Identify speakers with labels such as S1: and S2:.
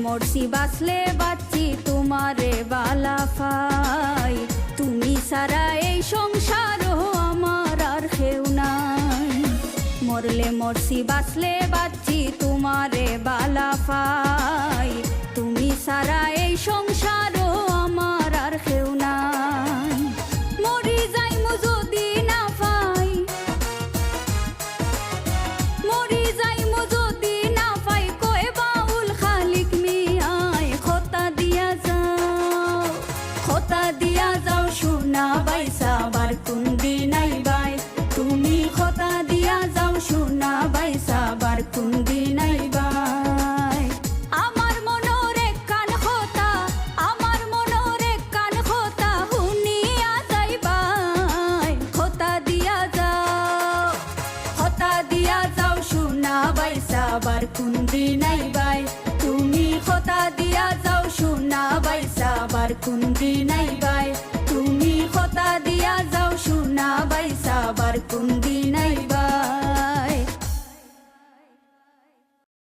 S1: মরছি বাঁচলে বাঁচি তোমারে বালাফাই, তুমি সারা এই সংসারও আমার আর কেউ নাই। মরলে মরছি বাঁচলে বাঁচি তোমারে বালাফাই, তুমি সারা এই সংসারও আমার আর কেউ নাই। মরি যাইমু যদি না পাই, মরি যাইমু যদি না পাই, কয় বাউল খালিক মিয়াই খোতা দিয়া যাও, খোতা দিয়া যাও সোনা বাইসা বার কোন দিন আইবাই, তুমি খোতা দিয়া যাও সোনা বাইসা বার কোন দিন আইবাই। আমার মনোর এক কান খোতা, আমার মনোর এক কান খোতা হুনিয়া যাইবাই, খোতা দিয়া যাও, খোতা দিয়া যাও সোনা বাইসা বার কোন দিন আইবাই, তুমি খোতা দিয়া যাও সোনা বাইসা বার কোন দিন আইবাই, তুমি খোতা দিয়া যাও সোনা বাইসা বার কোন দিন আইবাই।